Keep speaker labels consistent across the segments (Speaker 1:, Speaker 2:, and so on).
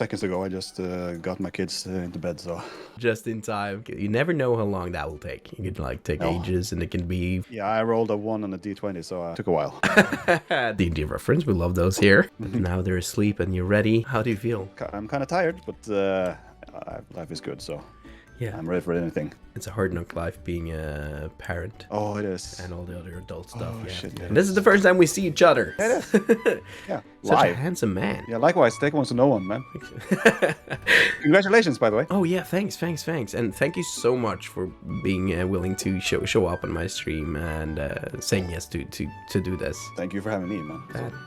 Speaker 1: seconds ago. I just got my kids into bed, so...
Speaker 2: Just in time. You never know how long that will take. It can like take ages, and it can be...
Speaker 1: Yeah, I rolled a 1 on a d20, so it took a while.
Speaker 2: D&D reference, we love those here. Now they're asleep and you're ready. How do you feel?
Speaker 1: I'm kind of tired, but life is good, so...
Speaker 2: Yeah,
Speaker 1: I'm ready for anything.
Speaker 2: It's a hard knock life being a parent.
Speaker 1: Oh, it is.
Speaker 2: And all the other adult stuff.
Speaker 1: Oh, shit, yeah.
Speaker 2: And this is the first time we see each other.
Speaker 1: It is. Yeah,
Speaker 2: Such
Speaker 1: live.
Speaker 2: a handsome man.
Speaker 1: Yeah, likewise. Take one to know one, man. Congratulations, by the way.
Speaker 2: Oh yeah, thanks. And thank you so much for being willing to show up on my stream and saying yes to do this.
Speaker 1: Thank you for having me, man.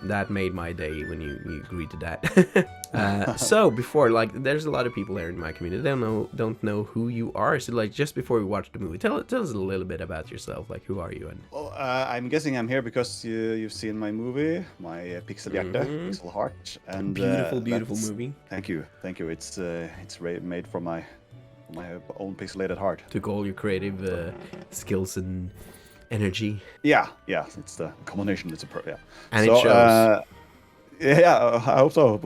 Speaker 2: That made my day when you agreed to that. So before, like, there's a lot of people here in my community. They don't know who you are. So like, just before we watch the movie, tell us a little bit about yourself. Like, who are you? And
Speaker 1: Well, I'm guessing I'm here because you've seen my movie, my Pikselhjerte, Pixelheart, and
Speaker 2: beautiful movie.
Speaker 1: Thank you. It's made from my own pixelated heart.
Speaker 2: Took all your creative skills and energy.
Speaker 1: Yeah, it's the combination.
Speaker 2: And it shows.
Speaker 1: Yeah, I hope so.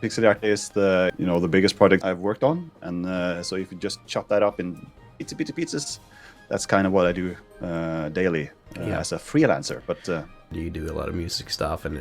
Speaker 1: Pikselhjerte is the biggest project I've worked on, and so if you just chop that up in itsy bitty pizzas, that's kind of what I do daily as a freelancer. But
Speaker 2: you do a lot of music stuff, and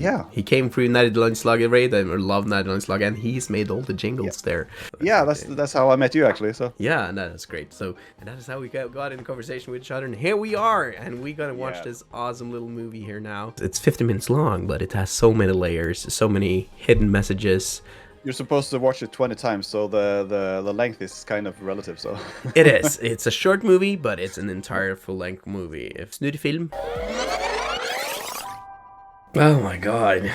Speaker 1: yeah,
Speaker 2: he came through Nederlandslag Raid and loved Nederlandslag, and he's made all the jingles there.
Speaker 1: Yeah, that's how I met you actually. So
Speaker 2: yeah, and that is great. So and that is how we got in conversation with each other, and here we are, and we're gonna watch this awesome little movie here now. It's 50 minutes long, but it has so many layers, so many hidden messages.
Speaker 1: You're supposed to watch it 20 times, so the length is kind of relative. So
Speaker 2: it is. It's a short movie, but it's an entire full-length movie. Snurrefilm. Oh my god.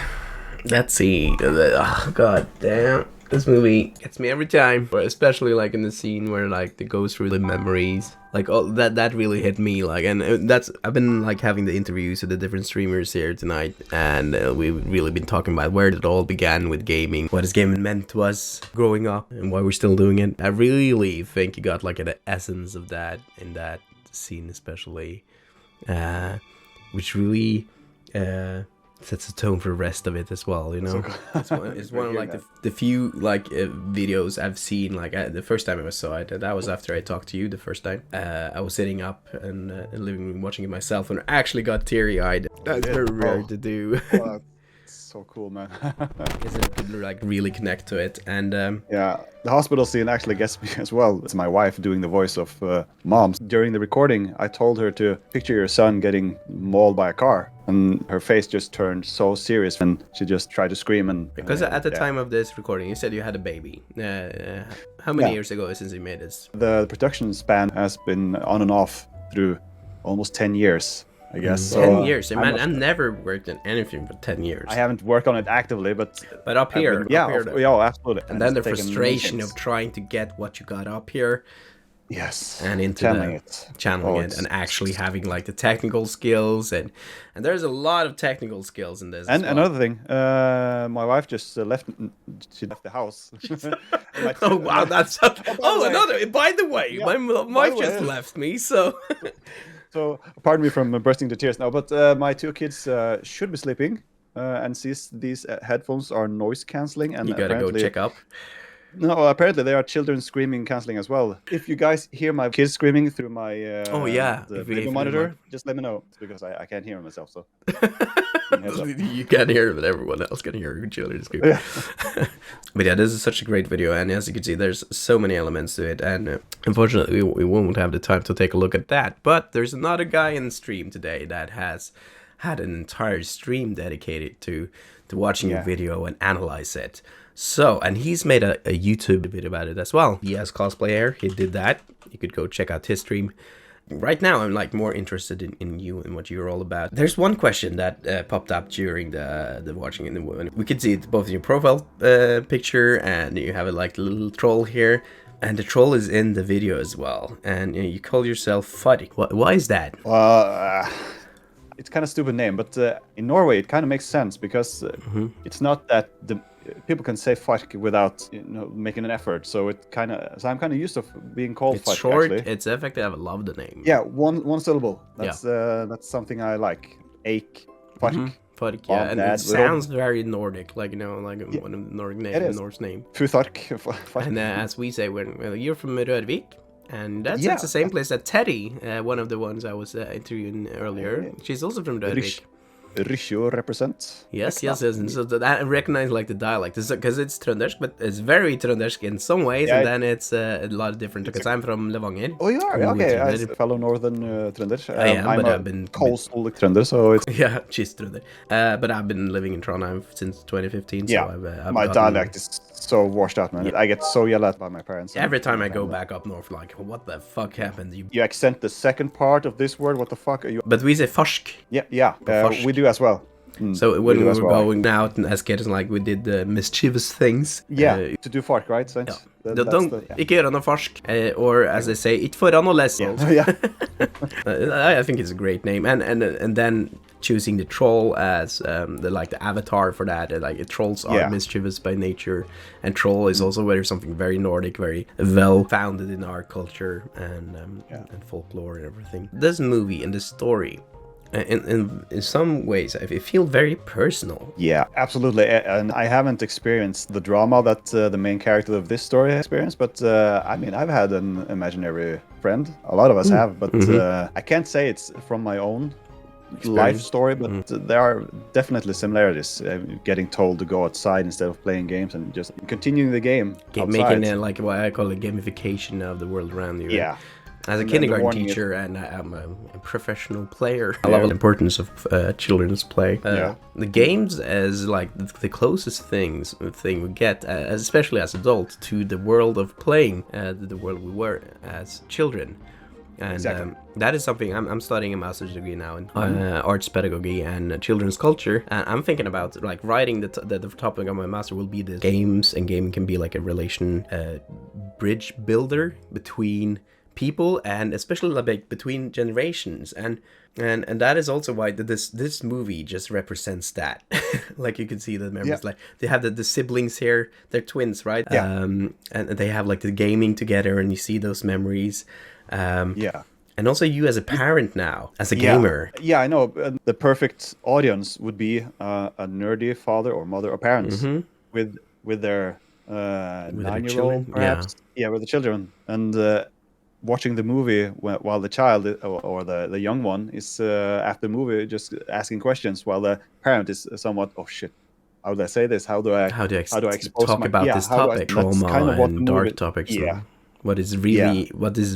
Speaker 2: Let's see. Oh, god damn. This movie gets me every time, but especially like in the scene where like it goes through the memories. Like all that really hit me. Like, and I've been like having the interviews with the different streamers here tonight, and we've really been talking about where it all began with gaming, what this gaming meant to us growing up, and why we're still doing it. I really think you got like an essence of that in that scene, especially, which really sets the tone for the rest of it as well, you know. It's one of like the few like videos I've seen. Like the first time I saw it, and that was after I talked to you the first time. I was sitting up in the living room watching it myself, and I actually got teary-eyed. That's very rare to do.
Speaker 1: Wow, that's so cool, man.
Speaker 2: Because I could like really connect to it, and
Speaker 1: yeah, the hospital scene actually gets me as well. It's my wife doing the voice of Mom. During the recording, I told her to picture your son getting mauled by a car, and her face just turned so serious, and she just tried to scream. And
Speaker 2: because at the time of this recording, you said you had a baby. How many years ago since you made this?
Speaker 1: The production span has been on and off through almost 10 years. I guess.
Speaker 2: 10 years. Man, I've never worked on anything for 10 years.
Speaker 1: I haven't worked on it actively, but
Speaker 2: up here.
Speaker 1: Yeah, absolutely.
Speaker 2: And then the frustration of trying to get what you got up here.
Speaker 1: Yes.
Speaker 2: And into channeling it and actually having like the technical skills, and there's a lot of technical skills in this.
Speaker 1: And another thing, my wife just left. She left the house.
Speaker 2: Oh wow, that's another. By the way, my wife just left me, so.
Speaker 1: So, pardon me from bursting into tears now, but my two kids should be sleeping, and since these headphones are noise cancelling, and
Speaker 2: you gotta go check up.
Speaker 1: No, apparently they are children screaming cancelling as well. If you guys hear my kids screaming through my the video monitor, just let me know. It's because I can't hear myself, so.
Speaker 2: You can't hear it, but everyone else can hear your children scream. Yeah. But yeah, this is such a great video, and as you can see, there's so many elements to it, and unfortunately we won't have the time to take a look at that. But there's another guy in the stream today that has had an entire stream dedicated to watching a video and analyze it. So, and he's made a YouTube video about it as well. He has cosplay hair. He did that. You could go check out his stream. Right now, I'm like more interested in you and what you're all about. There's one question that popped up during the watching in the we could see it both in your profile picture, and you have a like little troll here, and the troll is in the video as well. And you call yourself faRk. Why is that?
Speaker 1: It's kind of stupid name, but in Norway it kind of makes sense because it's not that the people can say faRk without making an effort, so I'm kind of used to being called faRk.
Speaker 2: It's short,
Speaker 1: actually.
Speaker 2: It's effective. I love the name.
Speaker 1: Yeah, one syllable. That's something I like. Ache, faRk.
Speaker 2: faRk,
Speaker 1: Mom,
Speaker 2: yeah, and
Speaker 1: Dad,
Speaker 2: it sounds very Nordic, like, you know, like one of the Norse name.
Speaker 1: faRk.
Speaker 2: And as we say, well, you're from Rørvik, and that's
Speaker 1: Yeah.
Speaker 2: it's the same place that Teddy, one of the ones I was interviewing earlier, she's also from Rørvik.
Speaker 1: Rysjo represent.
Speaker 2: Yes. And so that I recognize like the dialect, because it's Trøndersk, but it's very Trøndersk in some ways,
Speaker 1: Yeah,
Speaker 2: and then it's a lot different, because I'm from Levanger.
Speaker 1: Oh, you are?
Speaker 2: I'm
Speaker 1: Okay,
Speaker 2: Trønder.
Speaker 1: as a fellow northern Trønder.
Speaker 2: I am,
Speaker 1: I'm
Speaker 2: but
Speaker 1: a
Speaker 2: I've been
Speaker 1: coastal Trønder, so it's...
Speaker 2: Yeah, she's Trønder. But I've been living in Trondheim since 2015, so
Speaker 1: Yeah,
Speaker 2: I've
Speaker 1: my
Speaker 2: gotten-
Speaker 1: dialect is so washed out, man. I get so yelled at by my parents.
Speaker 2: Every time I go back up north, like, what the fuck happened?
Speaker 1: You accent the second part of this word, what the fuck are you...
Speaker 2: But we say faRk.
Speaker 1: Yeah,
Speaker 2: faRk.
Speaker 1: we do as well.
Speaker 2: So when we
Speaker 1: as
Speaker 2: were
Speaker 1: well.
Speaker 2: going out and as kids, like, we did mischievous things.
Speaker 1: Yeah, to do faRk, right? So
Speaker 2: Ja.
Speaker 1: that's
Speaker 2: Don't, ikke gjøre noe faRk. Or as they say, ikke foran å lese.
Speaker 1: Yeah.
Speaker 2: I think it's a great name. And then choosing the troll as the avatar for that. Like, trolls are mischievous by nature, and troll is also something very Nordic, very well founded in our culture and folklore and everything. This movie and this story, in some ways, I feel very personal.
Speaker 1: Yeah, absolutely. And I haven't experienced the drama that the main character of this story experienced, but I mean, I've had an imaginary friend. A lot of us have, but I can't say it's from my own life story, but there are definitely similarities. Getting told to go outside instead of playing games and just continuing the game outside.
Speaker 2: Making like what I call a gamification of the world around you.
Speaker 1: Yeah.
Speaker 2: As a kindergarten teacher, and I'm a professional player, I love the importance of children's play. The games as like the closest thing we get, especially as adults, to the world of playing, the world we were as children. And that is something I'm studying a master's degree now in arts pedagogy and children's culture. And I'm thinking about like writing the topic of my master will be the games, and gaming can be like a relation bridge builder between people, and especially like between generations, and that is also why this movie just represents that. Like, you can see the members, like they have the siblings here, they're twins, right? And they have like the gaming together, and you see those memories. And also you as a parent now, as a gamer. Yeah,
Speaker 1: I know. The perfect audience would be a nerdy father or mother or parents with their 9-year-old, perhaps. Yeah, with the children. And watching the movie while the child or the young one is after the movie just asking questions, while the parent is somewhat, oh shit, how do I say this? How do I expose
Speaker 2: talk about this topic, trauma kind of and dark topics?
Speaker 1: Yeah.
Speaker 2: What this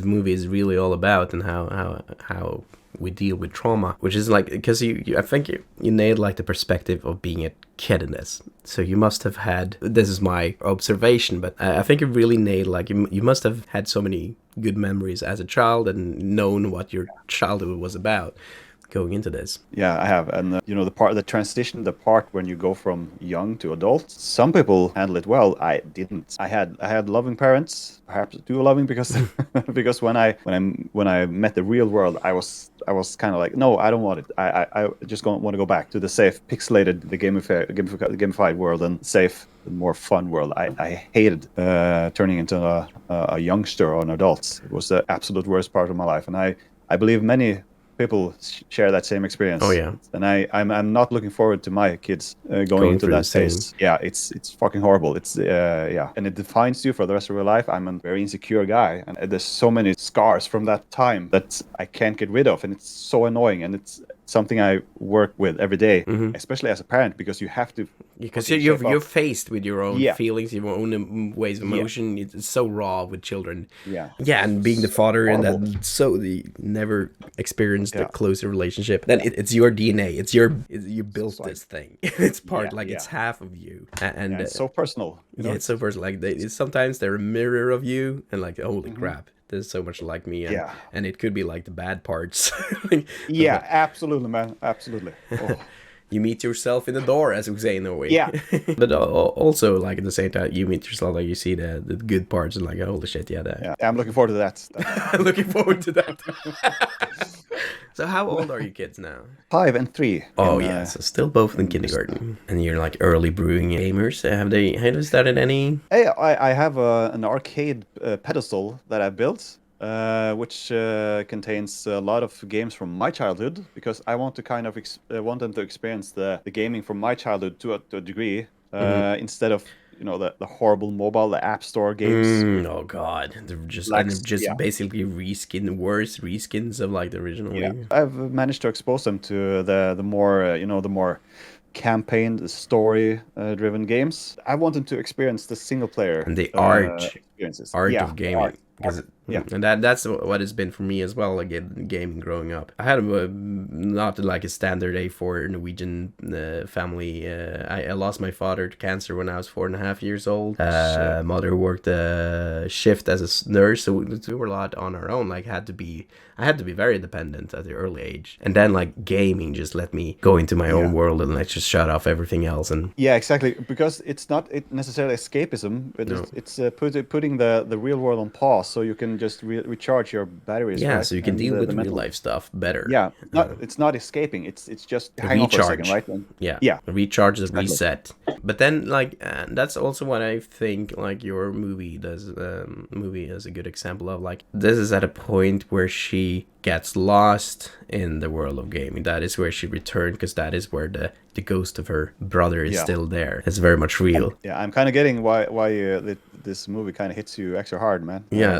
Speaker 2: movie is really all about, and how we deal with trauma, which is like, because I think you nailed like the perspective of being a kid in this. So you must have had, this is my observation, but I think you really nailed, like, you must have had so many good memories as a child and known what your childhood was about going into this.
Speaker 1: Yeah, I have. And the transition, the part when you go from young to adult, some people handle it well. I didn't. I had loving parents, perhaps too loving, because because when I met the real world, I was kind of like, no, I don't want it. I just want to go back to the safe, pixelated, the gamified world, and safe, the more fun world. I hated turning into a youngster or an adult. It was the absolute worst part of my life, and I believe many people share that same experience.
Speaker 2: Oh yeah.
Speaker 1: And I'm not looking forward to my kids going into that phase. Yeah, it's fucking horrible. It's and it defines you for the rest of your life. I'm a very insecure guy, and there's so many scars from that time that I can't get rid of, and it's so annoying, and it's something I work with every day, especially as a parent, because you have to.
Speaker 2: Because you're faced with your own feelings, your own ways of emotion. It's so raw with children. Yeah, and being the father and that, so they never experienced a closer relationship. Then it's your DNA. You built this thing. It's part, it's half of you, and
Speaker 1: it's so personal.
Speaker 2: It's so personal. Like sometimes they're a mirror of you, and like, holy crap, there's so much like me, and it could be like the bad parts.
Speaker 1: Absolutely, man, absolutely. Oh.
Speaker 2: You meet yourself in the door, as we say in Norway. Yeah. But also, like, at the same time, you meet yourself, like, you see the good parts, and like, holy shit,
Speaker 1: I'm looking forward to that.
Speaker 2: I'm looking forward to that. So how old are you kids now?
Speaker 1: 5 and 3.
Speaker 2: Oh, yeah, so still both in kindergarten. And you're like early brewing gamers. Have they started any?
Speaker 1: Hey, I have an arcade pedestal that I built. which contains a lot of games from my childhood, because I want to kind of want them to experience the gaming from my childhood to a degree, instead of the horrible mobile, the App Store games.
Speaker 2: Oh god, they're just
Speaker 1: Yeah.
Speaker 2: basically worse reskins of like the original.
Speaker 1: Yeah,
Speaker 2: game.
Speaker 1: I've managed to expose them to the more the more campaign, the story driven games. I want them to experience the single player
Speaker 2: And the
Speaker 1: experiences.
Speaker 2: art
Speaker 1: Yeah,
Speaker 2: of
Speaker 1: the
Speaker 2: gaming.
Speaker 1: art.
Speaker 2: Because
Speaker 1: Yeah.
Speaker 2: and that's what it's been for me as well, like in gaming growing up. I had not like a standard A4 Norwegian family. I lost my father to cancer when I was 4.5 years old. Mother worked a shift as a nurse, so we were a lot on our own. Like I had to be very dependent at the early age, and then like gaming just let me go into my own world and like just shut off everything else. And
Speaker 1: yeah, exactly, because it's not necessarily escapism, but it's putting the real world on pause, so you can just recharge your batteries.
Speaker 2: Yeah,
Speaker 1: right?
Speaker 2: so you can
Speaker 1: And
Speaker 2: deal with
Speaker 1: mental.
Speaker 2: real life stuff better.
Speaker 1: Yeah, it's not escaping. It's just hang on for a second, right? And,
Speaker 2: yeah, recharge is reset. But then like that's also what I think like your movie does. Movie is a good example of, like, this is at a point where she gets lost in the world of gaming. That is where she returned, because that is where the ghost of her brother is still there. It's very much real.
Speaker 1: Yeah, I'm kind of getting why this movie kind of hits you extra hard, man.
Speaker 2: Yeah.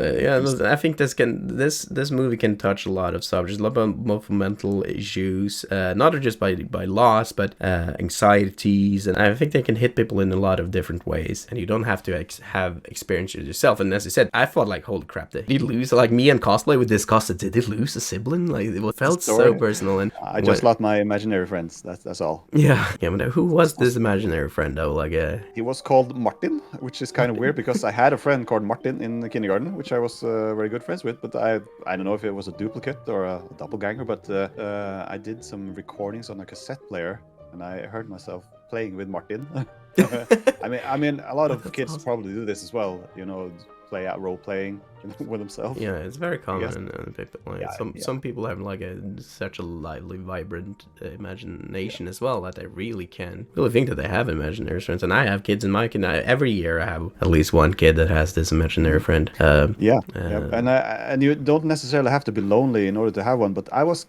Speaker 2: I think this movie can touch a lot of subjects, a lot of mental issues, not just by loss, but anxieties, and I think they can hit people in a lot of different ways. And you don't have to have experiences yourself. And as I said, I thought like, holy crap, did he lose? Like me and cosplay would discuss it. Did he lose a sibling? Like it felt so personal. And
Speaker 1: I just lost my imaginary friends. That's all.
Speaker 2: Yeah. But who was this imaginary friend though? Like
Speaker 1: he was called Martin, which is kind of weird, because I had a friend called Martin in the kindergarten, which I was very good friends with. But I don't know if it was a duplicate or a doppelganger. But I did some recordings on a cassette player, and I heard myself playing with Martin. I mean, a lot of kids probably do this as well. Play out role playing with themselves.
Speaker 2: Yeah, it's very common. Some people have like such a lively, vibrant imagination as well, that they really think that they have imaginary friends. And I have kids in my kid. Every year I have at least one kid that has this imaginary friend.
Speaker 1: And you don't necessarily have to be lonely in order to have one. But I was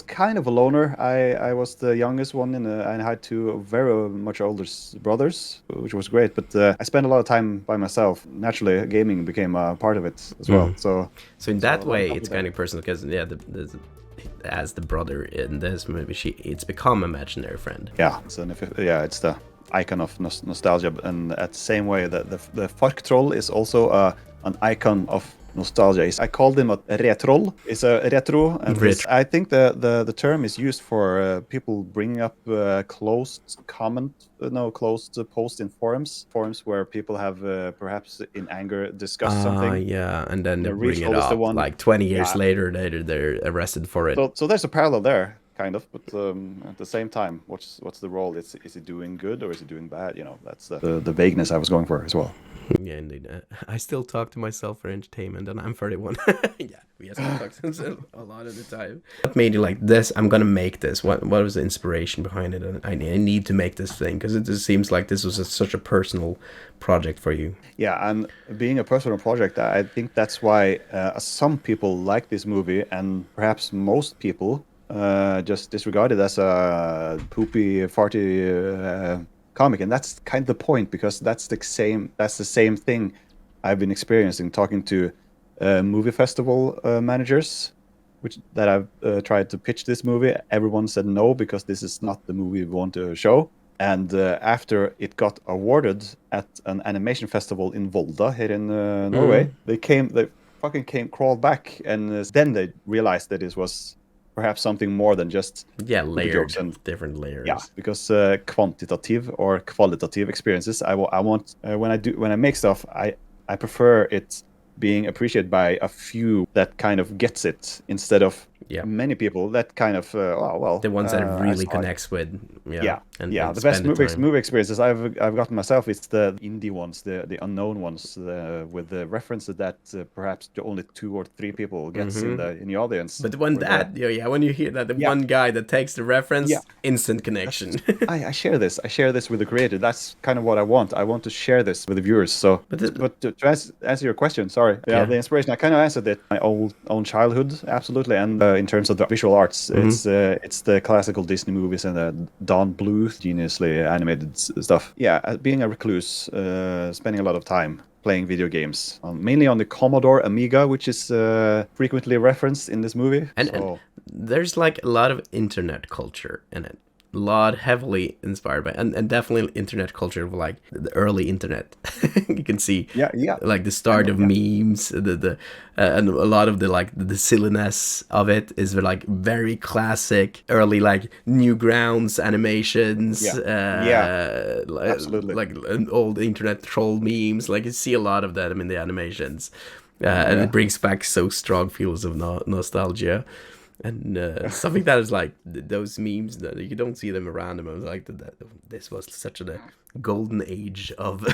Speaker 1: kind of a loner. I was the youngest one, and I had two very much older brothers, which was great. But I spent a lot of time by myself. Naturally, gaming became a part of it as well. So
Speaker 2: in that way, it's kind of personal, because as the brother in this movie, it's become imaginary friend.
Speaker 1: Yeah, so it's the icon of nostalgia, and at the same way that the faRk troll is also an icon of nostalgia. I called him a retroll. It's a retro, and I think the term is used for people bringing up closed posts in forums where people have perhaps in anger discussed something.
Speaker 2: Yeah, and then they bring it up like 20 years later. They're arrested for it.
Speaker 1: So there's a parallel there, kind of, but at the same time, what's the role? Is he doing good or is he doing bad? That's the vagueness I was going for as well.
Speaker 2: Yeah, indeed. I still talk to myself for entertainment, and I'm 31. Yeah, we have to talk to ourselves a lot of the time. What made you like this? I'm gonna make this. What was the inspiration behind it? And I need to make this thing, because it just seems like this was such a personal project for you.
Speaker 1: Yeah, and being a personal project, I think that's why some people like this movie, and perhaps most people just disregard it as a poopy, farty comic. And that's kind of the point, because that's the same thing I've been experiencing talking to movie festival managers, that I've tried to pitch this movie. Everyone said no, because this is not the movie we want to show. And after it got awarded at an animation festival in Volda here in Norway, they crawled back, and then they realized that it was perhaps something more than just
Speaker 2: layered and different layers.
Speaker 1: Yeah, because quantitative or qualitative experiences, I want when I make stuff, I prefer it being appreciated by a few that kind of gets it, instead of many people that kind of
Speaker 2: the ones that it
Speaker 1: I
Speaker 2: really
Speaker 1: saw it.
Speaker 2: connects with. And
Speaker 1: The best
Speaker 2: spend the time.
Speaker 1: movie experiences I've gotten myself. It's the indie ones, the unknown ones, with the references that perhaps only 2 or 3 people gets in the audience.
Speaker 2: But when when you hear that, the one guy that takes the reference, instant connection.
Speaker 1: I share this. I share this with the creator. That's kind of what I want. I want to share this with the viewers. So, but to answer your question, sorry. The inspiration, I kind of answered it. My own childhood, absolutely. And in terms of the visual arts, it's the classical Disney movies and the Don Bluth, geniusly animated stuff. Yeah, being a recluse, spending a lot of time playing video games, mainly on the Commodore Amiga, which is frequently referenced in this movie.
Speaker 2: And there's like a lot of internet culture in it. A lot heavily inspired by, and definitely internet culture of like the early internet. You can see, like the start of memes, and a lot of the silliness of it is like very classic early like Newgrounds animations.
Speaker 1: Absolutely.
Speaker 2: Like an old internet troll memes. Like you see a lot of that in the animations, and it brings back so strong feelings of nostalgia. And something that is like those memes that you don't see them around them. I was like, this was such a golden age of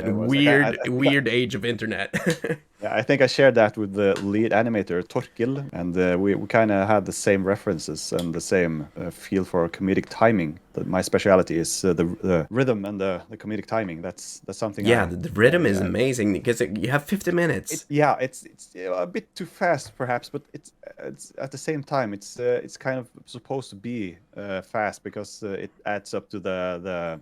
Speaker 2: weird age of internet.
Speaker 1: I think I shared that with the lead animator Torkil, and we kind of had the same references and the same feel for comedic timing. My speciality is the rhythm and the comedic timing. That's something.
Speaker 2: The rhythm is amazing because you have 50 minutes.
Speaker 1: It's a bit too fast perhaps, but it's at the same time it's kind of supposed to be fast because it adds up to the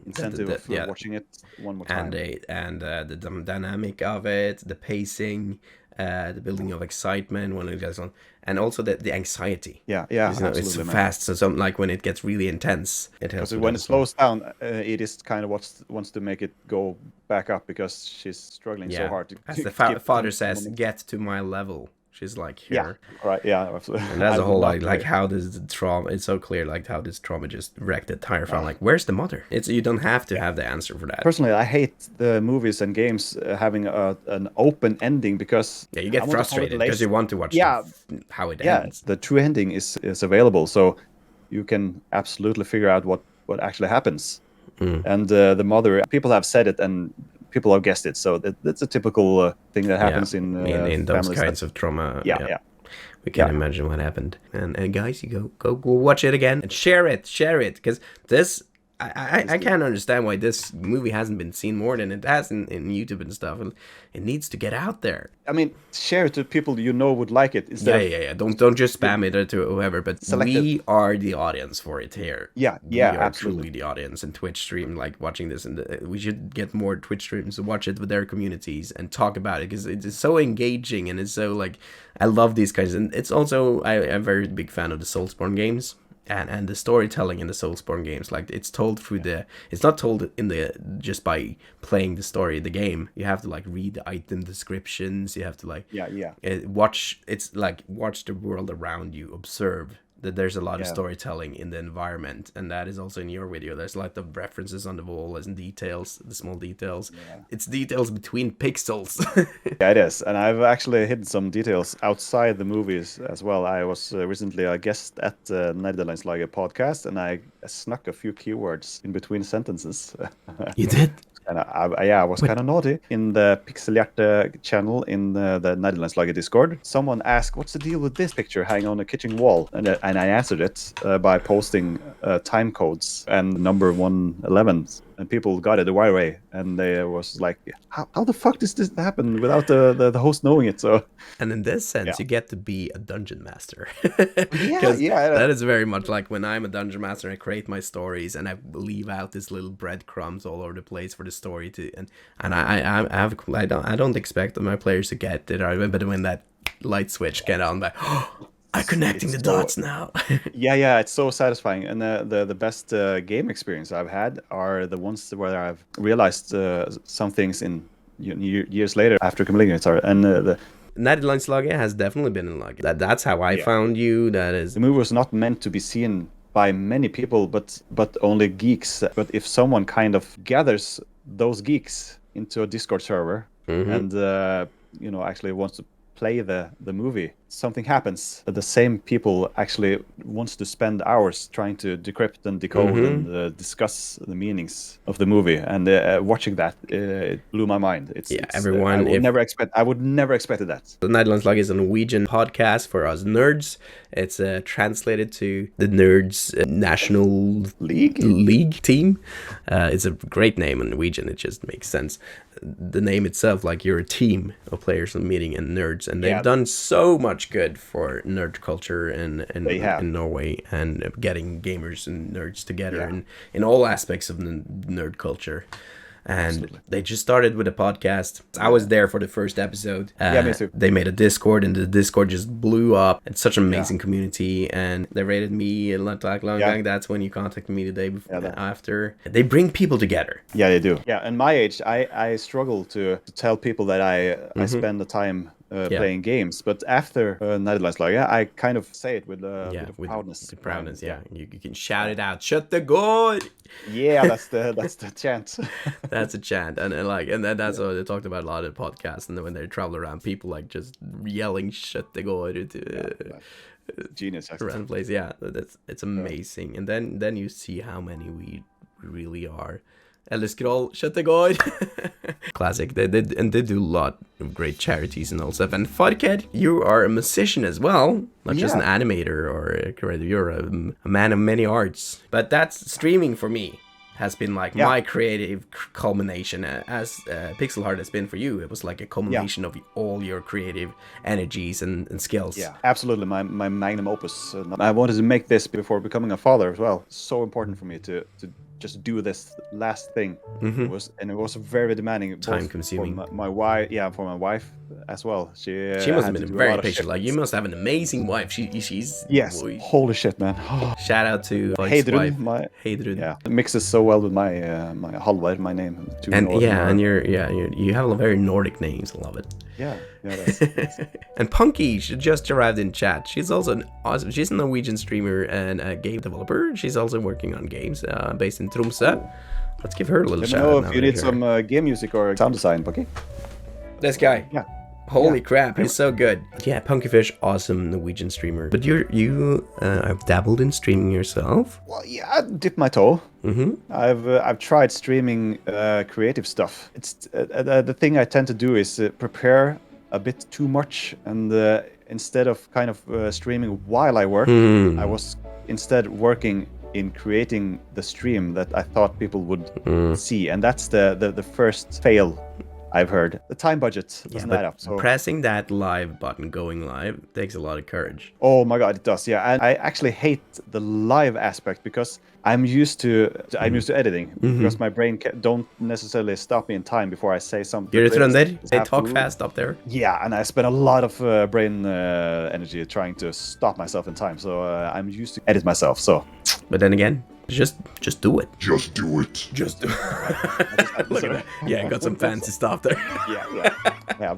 Speaker 1: incentive of watching it one more time.
Speaker 2: And the dynamic of it, the pacing, the building of excitement when it goes on, and also the anxiety.
Speaker 1: Absolutely,
Speaker 2: it's fast. So something like when it gets really intense, it helps.
Speaker 1: When it slows down, it is kind of wants to make it go back up because she's struggling so hard to.
Speaker 2: As the father says, "Get to my level." She's like here.
Speaker 1: Absolutely.
Speaker 2: And that's a whole like how this trauma. It's so clear like how this trauma just wrecked the entire family. Like, where's the mother? You don't have to have the answer for that.
Speaker 1: Personally, I hate the movies and games having an open ending because
Speaker 2: you get frustrated because you want to watch how it ends.
Speaker 1: The true ending is available, so you can absolutely figure out what actually happens. And the mother, people have said it and people have guessed it, so that's a typical thing that happens in
Speaker 2: those kinds of trauma. We can imagine what happened. And guys, you go watch it again and share it because this I can't understand why this movie hasn't been seen more than it has in YouTube and stuff. It needs to get out there.
Speaker 1: I mean, share it to people you know would like it.
Speaker 2: Don't just spam it to whoever. But we are the audience for it here.
Speaker 1: We are absolutely
Speaker 2: truly the audience. And Twitch stream, like watching this, and we should get more Twitch streams to watch it with their communities and talk about it because it's so engaging and it's so like I love these kinds. And it's also I'm a very big fan of the Soulsborne games. And the storytelling in the Soulsborne games, like it's told through it's not told just by playing the story of the game. You have to like read the item descriptions. You have to like watch. It's like watch the world around you, observe that there's a lot of storytelling in the environment, and that is also in your video. There's a lot of references on the wall and details, the small details. It's details between pixels.
Speaker 1: It is, and I've actually hidden some details outside the movies as well. I was recently a guest at the Nederlandslaget podcast, and I snuck a few keywords in between sentences.
Speaker 2: You did?
Speaker 1: I was kind of naughty. In the Pikselhjerte channel in the Nederlandslaget Discord, someone asked, what's the deal with this picture hanging on the kitchen wall? And I answered it by posting time codes and number 111. And people got it the right way. And they was like, how the fuck does this happen without the host knowing it? So.
Speaker 2: And in this sense, you get to be a dungeon master. That is very much like when I'm a dungeon master, I create my stories and I leave out this little breadcrumbs all over the place for the story to, and I don't expect my players to get it, but when that light switch get on, like, I'm connecting the dots now.
Speaker 1: It's so satisfying. And the best game experience I've had are the ones where I've realized some things in years later after completing it. And the
Speaker 2: Nederlandslaget has definitely been in luck. That's how I found you. That is,
Speaker 1: the movie was not meant to be seen by many people, but only geeks. But if someone kind of gathers those geeks into a Discord server and actually wants to play the movie, something happens. The same people actually wants to spend hours trying to decrypt and decode and discuss the meanings of the movie. And watching that, it blew my mind.
Speaker 2: Everyone.
Speaker 1: I would never expected that.
Speaker 2: The Nederlandslag is a Norwegian podcast for us nerds. It's translated to the Nerds National League team. It's a great name in Norwegian. It just makes sense. The name itself, like you're a team of players meeting and nerds, and they've done so much good for nerd culture in Norway, and getting gamers and nerds together in all aspects of the nerd culture. And they just started with a podcast. I was there for the first episode.
Speaker 1: Me too.
Speaker 2: They made a Discord, and the Discord just blew up. It's such an amazing community, and they rated me and Lang. That's when you contacted me the day before. After they bring people together.
Speaker 1: Yeah, they do. Yeah, and my age, I struggle to tell people that I spend the time playing games, but after Nederlandslag, I kind of say it with a bit of proudness.
Speaker 2: With proudness, you can shout it out. Shut the god.
Speaker 1: Yeah, that's the chant.
Speaker 2: That's a chant, and that's what they talked about a lot in podcasts, and when they travel around, people like just yelling "shut the god"
Speaker 1: genius
Speaker 2: around the place. Yeah, it's amazing, and then you see how many we really are. Eller scroll, shut the god. Classic. They do a lot of great charities and all stuff. And faRk, you are a musician as well, not just an animator or a creator. You're a man of many arts. But that's streaming for me has been like my creative culmination, as Pixelheart has been for you. It was like a culmination of all your creative energies and skills.
Speaker 1: Yeah, absolutely. My magnum opus. I wanted to make this before becoming a father as well. So important for me to just do this last thing. It was very demanding,
Speaker 2: time consuming
Speaker 1: for my wife. For my wife as well. She
Speaker 2: must have been very patient. Like, you must have an amazing wife. She's
Speaker 1: holy shit, man.
Speaker 2: Shout out to
Speaker 1: Heidrun,
Speaker 2: Heidrun.
Speaker 1: It mixes so well with my my Halvard, my name.
Speaker 2: You have a very Nordic names. I love it.
Speaker 1: That's
Speaker 2: And Punky, she just arrived in chat. She's also she's a Norwegian streamer and a game developer. She's also working on games based in Tromsø. Let's give her a little shout out.
Speaker 1: If you need some game music or sound design, Punky.
Speaker 2: This guy. Yeah. Holy crap, he's so good. Yeah, Punkyfish, awesome Norwegian streamer. But you have dabbled in streaming yourself?
Speaker 1: Well, yeah, I dipped my toe. I've tried streaming creative stuff. It's the thing I tend to do is prepare a bit too much, and instead of kind of streaming while I work, I was instead working in creating the stream that I thought people would see, and that's the first fail I've heard. The time budget doesn't add up. So
Speaker 2: pressing that live button, going live, takes a lot of courage.
Speaker 1: Oh my god, it does. Yeah, and I actually hate the live aspect because I'm used to editing, because my brain don't necessarily stop me in time before I say something.
Speaker 2: You're trønder. They talk fast up there.
Speaker 1: Yeah, and I spend a lot of brain energy trying to stop myself in time. So I'm used to edit myself. So,
Speaker 2: but then again, just do it.
Speaker 3: Just do it.
Speaker 2: Just do it. Look at that. Yeah, got some fancy stuff there.
Speaker 1: Yeah,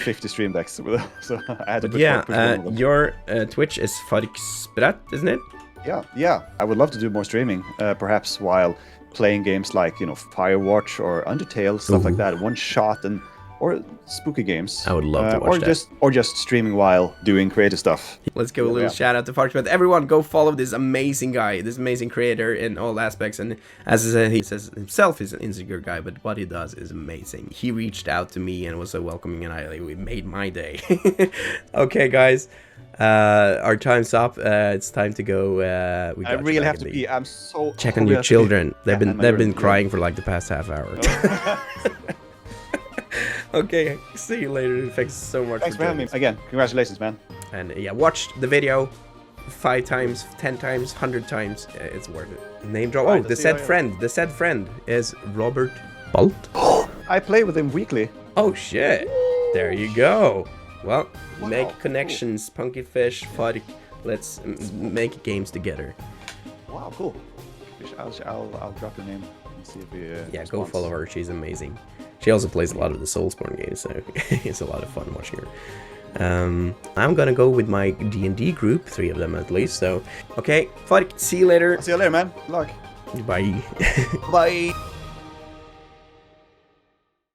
Speaker 1: 50 stream decks. So I had to put
Speaker 2: your Twitch is faRk, isn't it?
Speaker 1: Yeah. I would love to do more streaming, perhaps while playing games like, Firewatch or Undertale, stuff like that. One shot or spooky games.
Speaker 2: I would love to watch that.
Speaker 1: Or just streaming while doing creative stuff.
Speaker 2: Let's give a little shout out to faRk. But everyone, go follow this amazing guy, this amazing creator in all aspects. And as I said, he says himself is an insecure guy, but what he does is amazing. He reached out to me and was so welcoming, and it made my day. Okay, guys. Our time's up. It's time to go.
Speaker 1: I really have to pee. I'm so.
Speaker 2: Check on your children. They've been crying for like the past half hour. Okay, see you later. Thanks so much.
Speaker 1: Thanks for having me again. Congratulations, man.
Speaker 2: And watch the video 5 times, 10 times, 100 times. It's worth it. Name drop. Oh, the said friend is Robert Bolt.
Speaker 1: I play with him weekly.
Speaker 2: Oh shit! There you go. Well, make connections, Punkyfish, faRk. Let's make games together.
Speaker 1: Wow, cool. I'll drop your name and see if we.
Speaker 2: Responds. Go follow her. She's amazing. She also plays a lot of the Soulsborne games, so it's a lot of fun watching her. I'm gonna go with my D&D group, 3 of them at least. So, okay, faRk. See you later.
Speaker 1: See you later, man. Good luck.
Speaker 2: Bye.
Speaker 1: Bye.